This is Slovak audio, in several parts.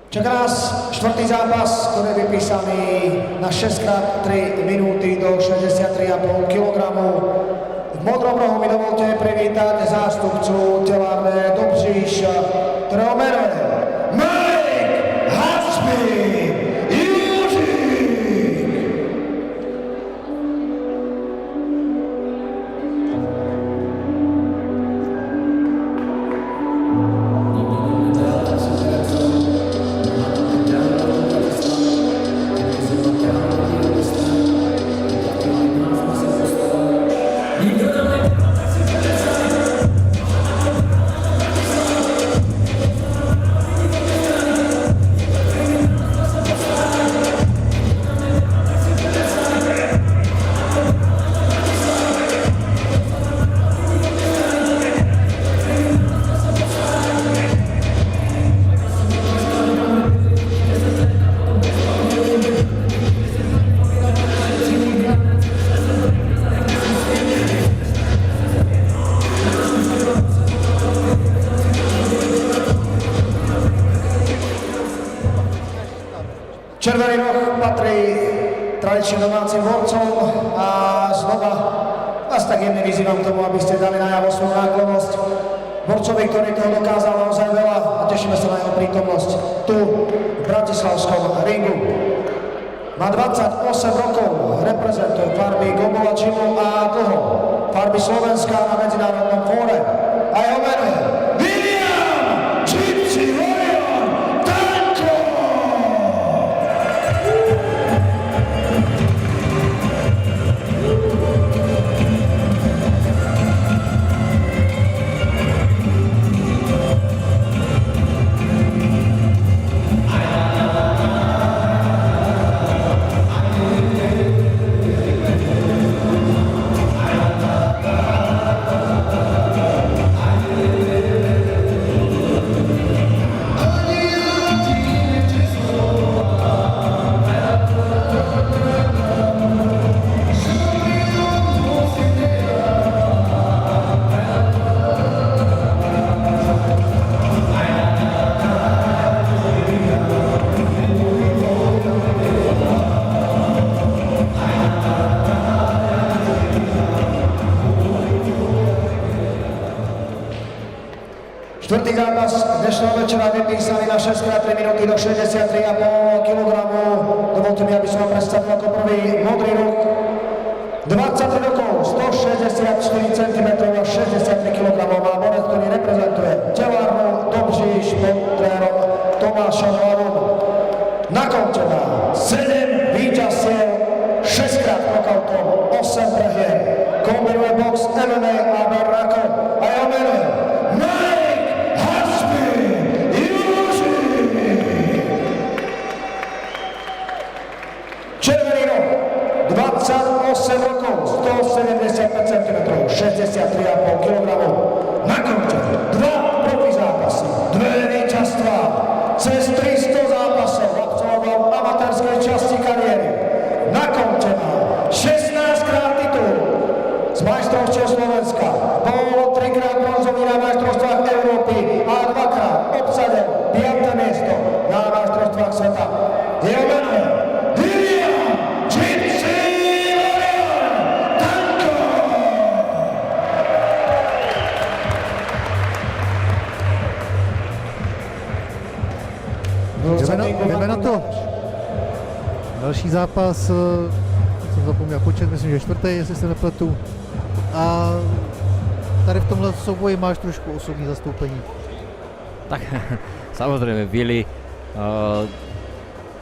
Čaká nás štvrtý zápas, ktorý je vypísaný na 6x3 minúty do 63,5 kg. V modrom rohu mi dovolte privítať zástupcu telárne Dobříš, ktorého menuje Mike Haspy. Červený roh patrí tradičným domácim borcom a znova vás tak jemne vyzývam k tomu, aby ste dali najavo svoju náklonnosť borcovi, ktorý toho dokázal naozaj veľa a tešíme sa na jeho prítomnosť tu v bratislavskom ringu. Má 28 rokov, reprezentuje farby Gombolačimu a dlho farby Slovenska na medzinárodnom fóre a jeho meno je William Gypsy Warrior Tanko! Štvrtý zápas dnešného večera vypísaný na 6x3 minúty do 63,5 kg. Dovolte mi, aby som vám predstavil ako prvý modrý roh. 23 rokov, 164 cm a 63 kg má borec, ktorý reprezentuje telárnu Dobříš pod trénerom Tomášom Hlavom. Na konte má 7 víťazstiev, 6-krát knockoutom, 8 prehier. Kombinuje box, MMA a barrako a jeho meno je Červený roh, 28 rokov, 175 cm, 63,5 kg. Na konte 2 profi zápasy, 2 víťazstvá, cez 300 zápasov absolvoval v amatérskej časti kariéry. Na konte má 16-krát titul z majstrovstiev Slovenska, bol 3-krát bronzový na majstrovstvách Európy a 2-krát obsadil 5. miesto na majstrovstvách sveta. Jeho meno je Jdeme na to. Další zápas, jsem zapomněl počet, myslím, že čtvrtý, jestli se nepletu. A tady v tomhle souboji máš trošku osobní zastoupení. Tak samozrejme Willy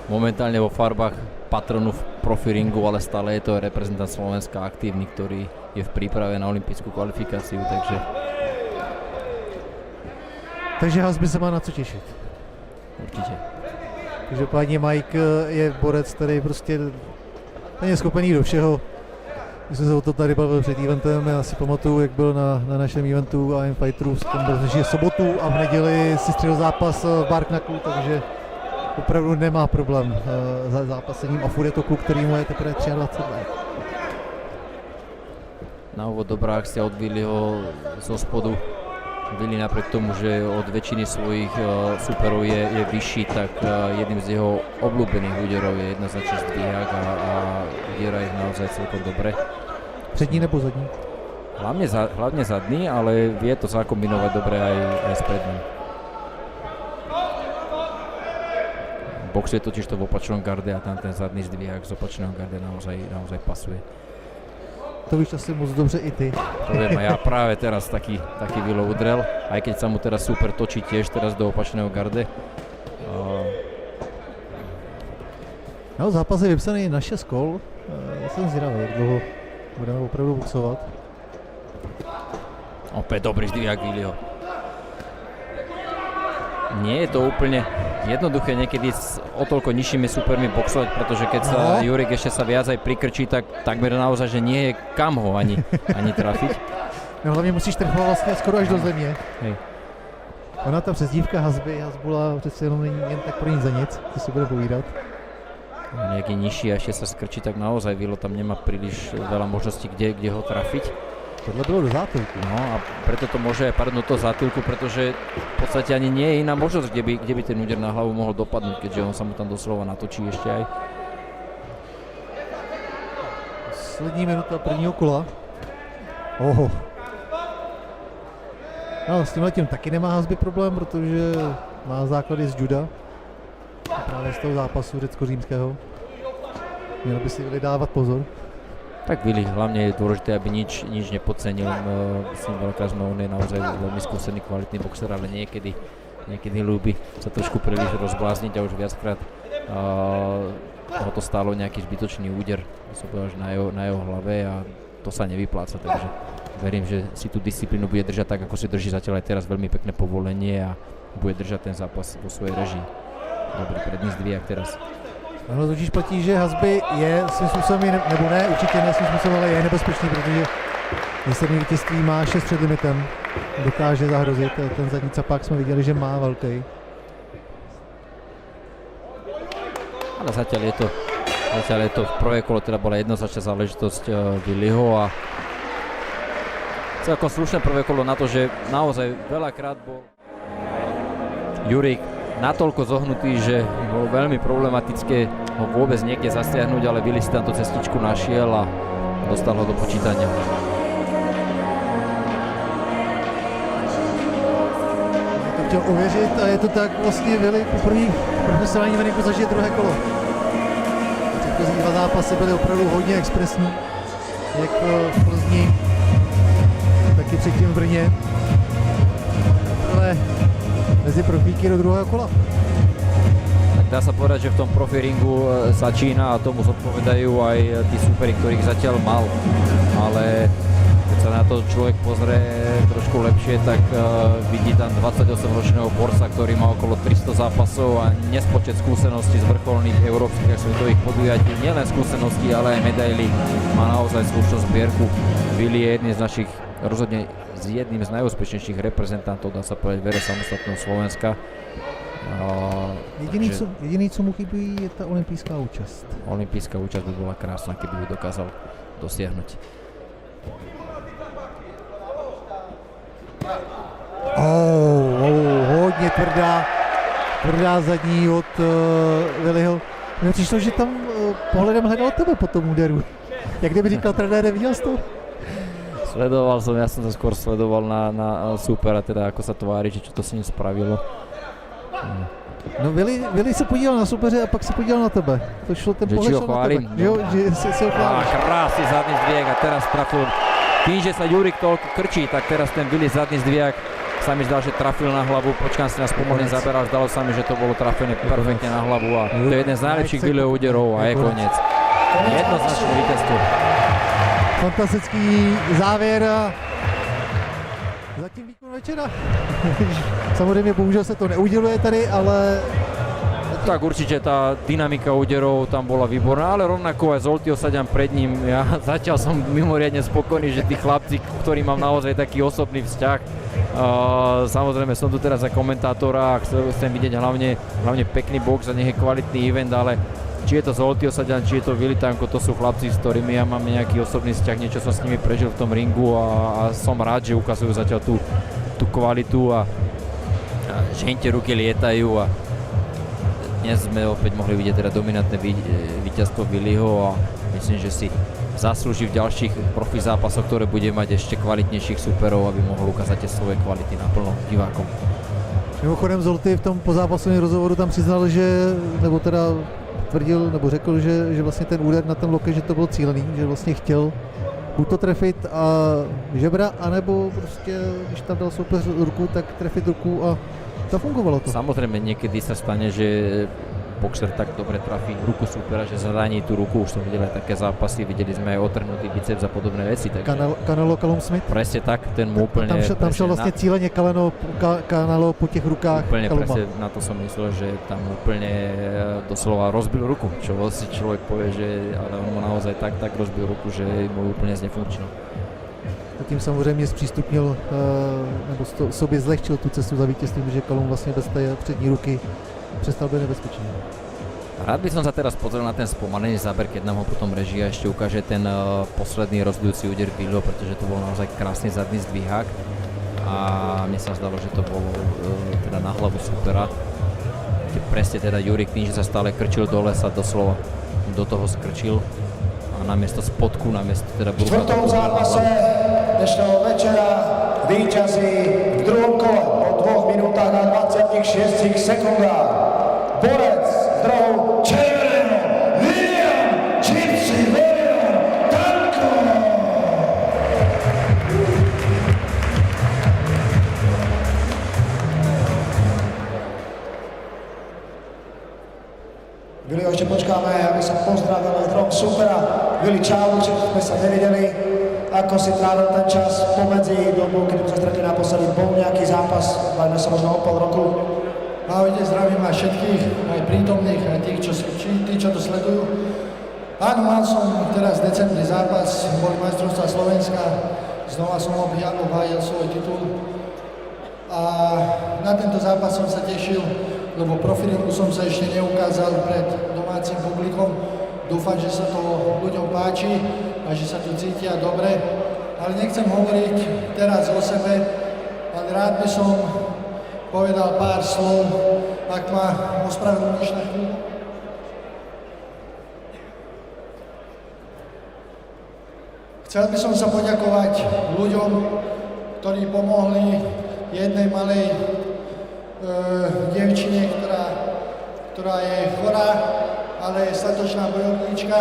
momentálne vo farbách patronu v profiringu, ale stále je to reprezentant Slovenska aktívny, ktorý je v príprave na olympijskú kvalifikáciu, Takže Hasby se má na co těšit. určite. Každopádně Mike je borec, který prostě není schopený do všeho. My jsme se o to tady bavili před eventem, já si pamatuju, jak byl na našem eventu AM Fighters, tam byl v sobotu a v neděli si střelil zápas v Barknaku, takže opravdu nemá problém za zápasením a furt je to kluk, který mu je teprve 23 let. Na úvod dobrá akcia od Willyho zo spodu Willi napriek tomu, že od väčšiny svojich súperov je vyšší, tak jedným z jeho obľúbených úderov je jednoznačne zdvíhák a udiera ich naozaj celkom dobre. Přední nebo zadní? Hlavne zadný, ale vie to zakombinovať dobre aj s predným. Boxuje totiž to v opačnom garde a tam ten zadný zdvíhák z opačného garde naozaj pasuje. To víš asi moc dobře i ty. To viem, a ja práve teraz taký Willo udrel, aj keď sa mu teraz super točí tiež teraz do opačného garde. No, zápas je vypsaný na 6 kol. Já jsem zvědavý, jak dlouho budeme opravdu boxovat. Opäť dobrý zdvíhák Williho. Nie je to úplne jednoduché niekedy s o toľko nižšími supermi boxovať, pretože keď sa Jurik ešte sa viac aj prikrčí, tak takmer naozaj, že nie je kam ho ani trafiť. No hlavně musíš trfovat vlastně skoro až do země. Hej. Ona ta přezdívka Hasbula přece jenom není jen tak pro nic za nic, to si bude povídat. Nejaký nižší a ešte sa skrčí, tak naozaj Willo tam nemá príliš veľa možností, kde ho trafiť. Tohle bylo do zátylku. No a preto to môže aj padnúť do zátylku, pretože v podstate ani nie je iná možnosť, kde by ten úder na hlavu mohol dopadnúť, keďže on sa mu tam doslova natočí ešte aj. Poslední minuta prvního kola. Oho. No, s tímhletím taky nemá Hasby problém, protože má základy z juda. Právě z toho zápasu řecko-římského. Měl by si vydávat pozor. Tak Willi, hlavne je dôležité, aby nič nepodcenil. Myslím, veľakrát on je naozaj veľmi skúsený, kvalitný boxer, ale niekedy ľúbi sa trošku príliš rozblázniť a už viackrát ho to stálo nejaký zbytočný úder, na jeho hlave a to sa nevypláca, takže verím, že si tú disciplínu bude držať tak, ako si drží zatiaľ aj teraz, veľmi pekné povolenie a bude držať ten zápas vo svojej režii. Dobrý predný zdvíjak teraz. Ano, totiž platí, že Hasby je svým způsobem, nebo ne, určitě ne svým způsobem, ale je nebezpečný, protože výsledný vítězství má 6 před limitem, dokáže zahrozit, ten zadní capák jsme viděli, že má velký. Ale zatiaľ je to v prvé kolo, teda bola jednoznačná záležitosť Williho a celkom slušné prvé kolo na to, že naozaj veľakrát bol Jurik natoľko zohnutý, že bolo veľmi problematické ho vôbec niekde zasiahnuť, ale Willi si tam tú cestičku našiel a dostal ho do počítania. To chtěl ověřit a je to tak, vlastně Willi poprvé profesionální venku zažije druhé kolo. Předchozí dva zápasy byly opravdu hodně expresní, jak v Plzni, tak i předtím v Brně. Ale mezi profíky do druhého kola. Tak dá sa povedať, že v tom profiringu začína a tomu zodpovedajú aj tí súperi, ktorých zatiaľ mal. Ale keď sa na to človek pozrie trošku lepšie, tak vidí tam 28-ročného borca, ktorý má okolo 300 zápasov a nespočet skúseností z vrcholných európskych a svetových podujatí. Nielen skúseností, ale aj medaily. Má naozaj slušnú zbierku. Willi je jedným z našich, rozhodne jedným z najúspešnejších reprezentantov, dá sa povedať, vere samostatného Slovenska. Jediný, co mu chybí, je ta olympijská účast. Olympijská účasť by bola krásna, keby ju dokázal dosiahnuť. Hodně tvrdá zadní od Williho. Mně přišlo, že tam pohledem hledal tebe po tom úderu. Jak kdyby říkal trenér, neviděl jsi to? Sledoval som, ja som to skôr sledoval na supera, teda ako sa tvári, že čo to s ním spravilo. No Willi se podíval na soupeře a pak se podíval na tebe. To šlo ten pohled šel na tebe. No. Že se ho chválíš. Krásny zadný zdvíjak a teraz trafil. Tým, že sa Jurik toľko krčí, tak teraz ten Willi zadný zdvíjak sa mi zdal, že trafil na hlavu. Počkám si nás pomerne zaberal, zdalo sa mi, že to bolo trafené perfektne na hlavu a to je jeden z najlepších Williho úderov a je koniec. Jednoznačné víťazstvo. Fantastický závěr a zatím výkon večera. Samozřejmě bohužel se to neuděluje tady, ale... Tak určite tá dynamika úderov tam bola výborná, ale rovnako aj Zoltio Saďan pred ním. Ja zatiaľ som mimoriadne spokojný, že tí chlapci, ktorí mám naozaj taký osobný vzťah, samozrejme som tu teraz za komentátora a chcem vidieť hlavne pekný box a nech je kvalitný event, ale či je to Zoltio Saďan, či je to Willi Tanko, to sú chlapci, s ktorými ja mám nejaký osobný vzťah, niečo som s nimi prežil v tom ringu a som rád, že ukazujú zatiaľ tú tú kvalitu a že im tie ruky lietajú a dnes sme opäť mohli vidieť teda dominantné víťazstvo Billyho a myslím, že si zaslúži v ďalších profi zápasoch, ktoré bude mať ešte kvalitnejších superov, aby mohol ukázať tie svoje kvality naplno divákom. Mimochodem Zolty v tom pozápasovém rozhovoru tam přiznal, že, nebo teda tvrdil, nebo řekl, že vlastně ten úder na ten loket, že to byl cílený, že vlastně chtěl buď to trefit a žebra, anebo prostě, když tam dal soupeř ruku, tak trefit ruku a zafungovalo to. Samozrejme, niekedy sa stane, že boxer tak dobre trafí ruku supera, že zraní tú ruku. Už som videl aj také zápasy, videli sme aj otrhnutý biceps a podobné veci. Canelo Callum Smith? Presne tak, ten mu úplne... Tam šel vlastne cíleně Canelo po těch rukách úplne Calluma. presne na to som myslel, že tam úplne doslova rozbil ruku, čo si človek povie, že ale on mu naozaj tak rozbil ruku, že mu úplne znefunkčnil. A tím samozřejmě zpřístupnil, nebo sobě zlehčil tu cestu za vítězstvím, že Callum vlastně bez té přední ruky přestal být nebezpečný. Rád by som sa teraz pozrel na ten spomalený záber, keď nám ho potom režia ešte ukáže ten posledný rozhodujúci úder Billyho, pretože to bol naozaj krásny zadný zdvihák a mne sa zdalo, že to bolo teda na hlavu supera. Keď presne teda Jurik tým, že sa stále krčil dole, sa doslova do toho skrčil a namiesto spodku, namiesto teda V čtvrtom zápase dnešného večera víťazí v druhom kole po 2 minútach a 26 sekundách borec z rohu červeného William Gypsy Tanko. Billyho ešte počkáme, aby sa pozdravil s druhom supera. Billy, čau, že sme sa nevideli. Ako si trávil ten čas pomedzi dobu, kedy sa stretli naposledy? Bol nejaký zápas, bavíme sa možno o pol roku? Ahojte, zdravím aj všetkých, aj prítomných, aj tých, čo to sledujú. Áno, mal som teraz v decembri zápas, boli majstrovstvá Slovenska, znova som obhájil svoj titul. A na tento zápas som sa tešil, lebo profilingu som sa ešte neukázal pred domácim publikom. Dúfam, že sa to ľuďom páči a že sa tu cítia dobre. Ale nechcem hovoriť teraz o sebe, ale rád by som povedal pár slov, ak ma ospravedlníš na chvíľu. Chcel by som sa poďakovať ľuďom, ktorí pomohli jednej malej dievčine, ktorá je chorá, ale je statočná bojovníčka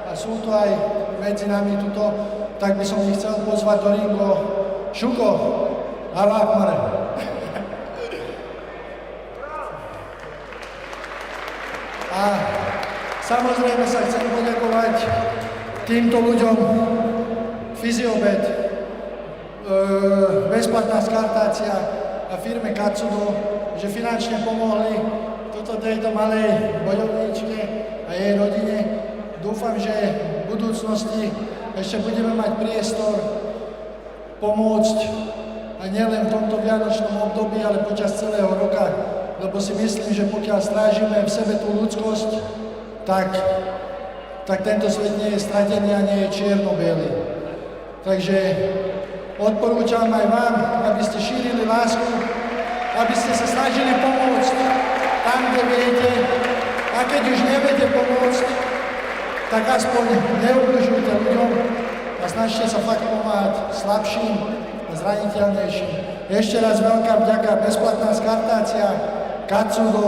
a sú tu aj medzi nami tuto, tak by som ich chcel pozvať do ringu. Šuko, Allah Akbar. A samozrejme sa chcem poďakovať týmto ľuďom, Fyziobet, bezplatná skartácia a firme Katsudo, že finančne pomohli tejto malej bojovníčke a jej rodine. Dúfam, že v budúcnosti ešte budeme mať priestor pomôcť a nielen v tomto vianočnom období, ale počas celého roka, lebo si myslím, že pokiaľ strážime v sebe tú ľudskosť, tak tento svet nie je stratený a nie je čierno-biely. Takže odporúčam aj vám, aby ste šírili lásku, aby ste sa snažili pomôcť tam, kde viete, a keď už neviete pomôcť, tak aspoň neubližujte ľuďom a snažte sa fakt pomáhať slabším a zraniteľnejším. Ešte raz veľká vďaka, bezplatná skartácia, Katsudo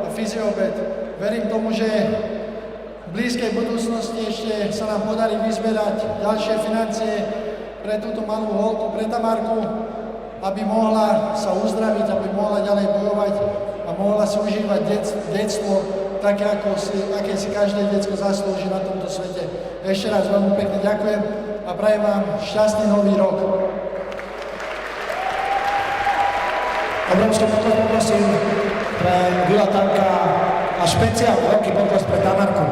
a Fyziobet. Verím tomu, že v blízkej budúcnosti ešte sa nám podarí vyzbierať ďalšie financie pre túto malú holku, pre Tamarku, aby mohla sa uzdraviť, aby mohla ďalej bojovať a mohla si užívať detstvo také, aké si každé detsko zaslúži na tomto svete. Ešte raz veľmi pekne ďakujem a prajem vám šťastný nový rok. Obrovský potlesk poprosím pre Billa Tanka a špeciálny veľký potlesk pre Tamarku.